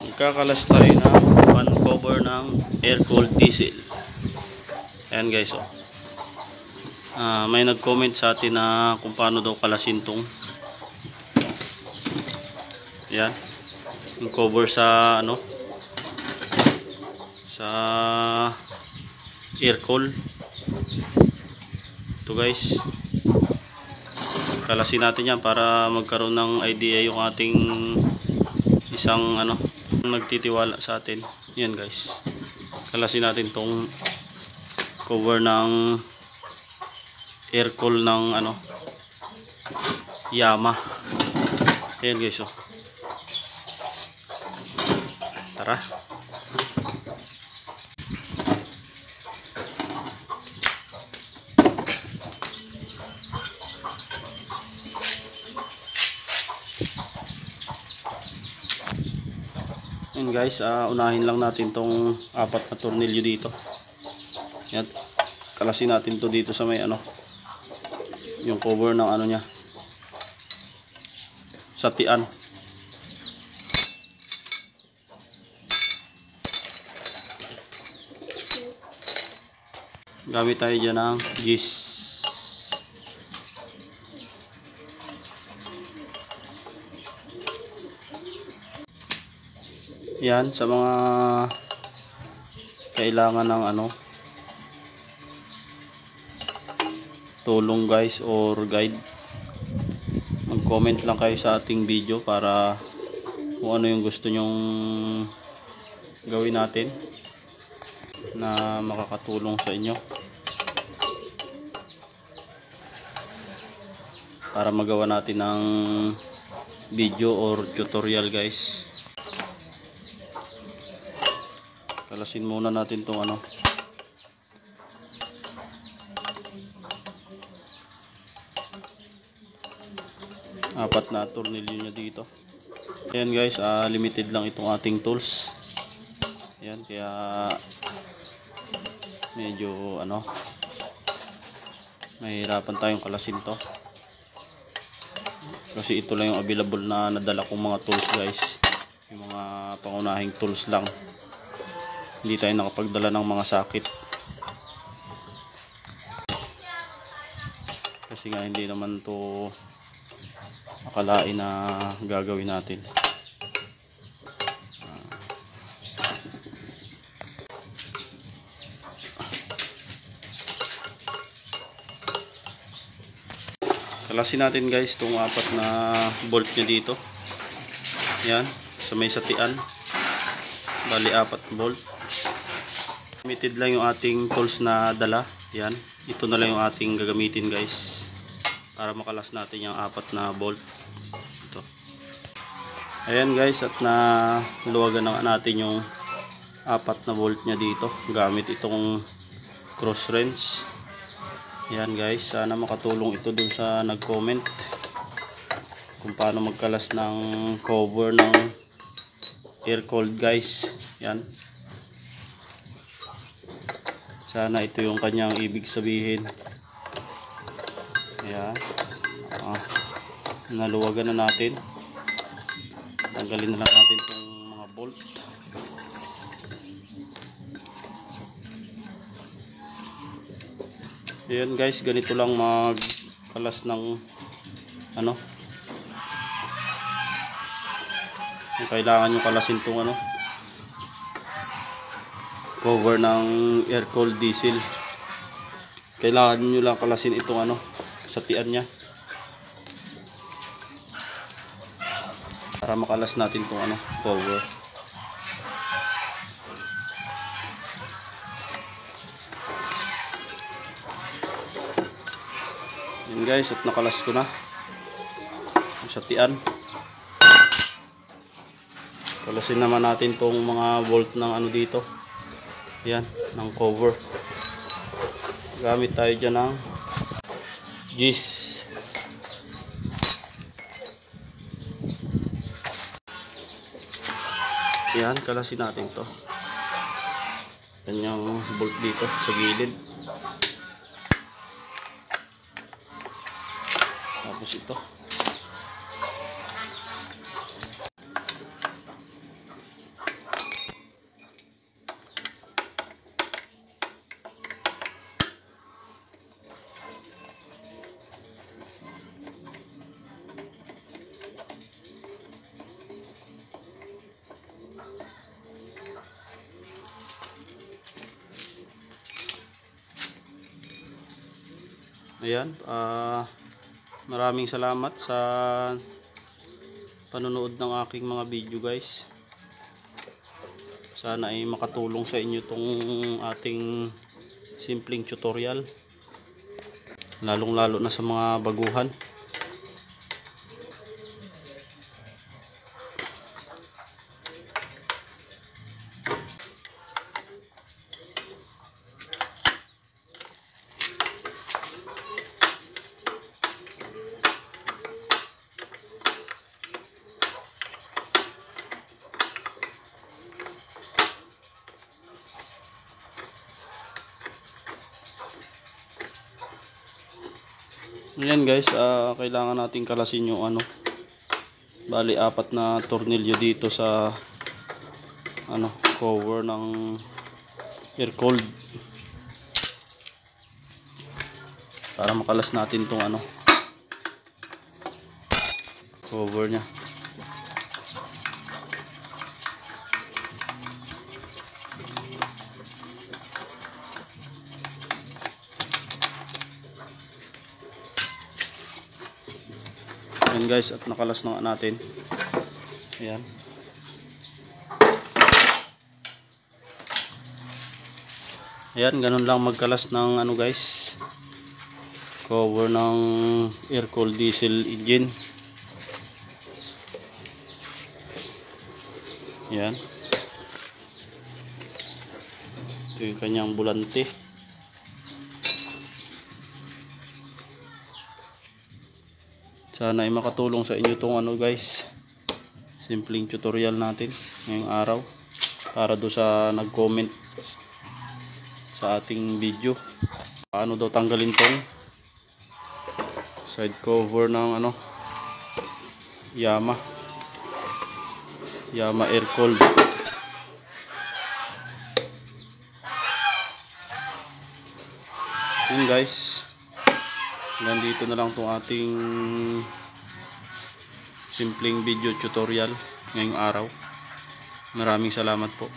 Magkakalas tayo ng fan cover ng air cooled diesel. Ayan guys, oh. May nag-comment sa atin na kung paano daw kalasin tong yan, yung cover sa sa air cool. Ito guys, kalasin natin yan para magkaroon ng idea yung ating isang nagtitiwala sa atin. Yan guys, kalasin natin tong cover ng air cool ng Yamaha. Ayan guys, oh. Tara. Ayan guys, unahin lang natin tong 4 na tornilyo dito. Yan. Kalasin natin to dito sa may yung cover ng niya. Sa tian. Gamit tayo dyan ng gis. Yan, sa mga kailangan ng tulong guys or guide, mag-comment lang kayo sa ating video para kung ano yung gusto nyong gawin natin na makakatulong sa inyo para magawa natin ng video or tutorial guys. Kalasin muna natin tong 4 na tornilyo niya dito. Ayan guys, limited lang itong ating tools. Ayan, kaya medyo mahirapan tayong kalasin to. Kasi ito lang yung available na nadala kong mga tools guys. Yung mga pangunahing tools lang. Hindi tayo nakapagdala ng mga sakit. Kasi nga hindi naman to akalain na gagawin natin. Kalasin natin guys itong 4 na bolt nya dito. Yan, sa may satian. Bali 4 bolt. Limited lang yung ating tools na dala. Yan, ito na lang yung ating gagamitin guys para makalas natin yung 4 na bolt. Ito. Ayan guys, at luwagan na natin yung 4 na bolt nya dito gamit itong cross wrench. Ayan guys, sana makatulong ito dun sa nag-comment kung paano magkalas ng cover ng air cooled guys. Yan, sana ito yung kanyang ibig sabihin. Ayan, naluwagan na natin. Tanggalin na lang natin itong mga bolt. Ayan guys, ganito lang magkalas ng kung kailangan nyo kalasin itong cover ng air cooled diesel. Kailangan nyo lang kalasin itong sa tian nya para makalas natin itong cover. Yan guys, at nakalas ko na sa tian. Kalasin naman natin itong mga bolt ng dito. Yan, ng cover. Gamit tayo dyan ng gis. Yan, kalasin natin to. Yan yung bolt dito sa gilid. Tapos ito. Ayan, maraming salamat sa panonood ng aking mga video guys. Sana ay makatulong sa inyo tong ating simpleng tutorial, lalong lalo na sa mga baguhan. Ayan guys, kailangan natin kalasin yung ano, bali 4 na tornilyo dito sa ano, cover ng air cooled, para makalas natin tong ano, cover nya. Ayan guys, at nakalas na nga natin. Ayan. Ayan, ganun lang magkalas ng ano guys, cover ng air cooled diesel engine. Ayan. Ito yung kanyang bulante. Sana ay makatulong sa inyo tong ano guys, simpleng tutorial natin ngayong araw, para do sa nag-comment sa ating video paano daw tanggalin tong side cover ng ano, Yamaha air cooled. Yun guys, nandito na lang tong ating simpleng video tutorial ngayong araw. Maraming salamat po.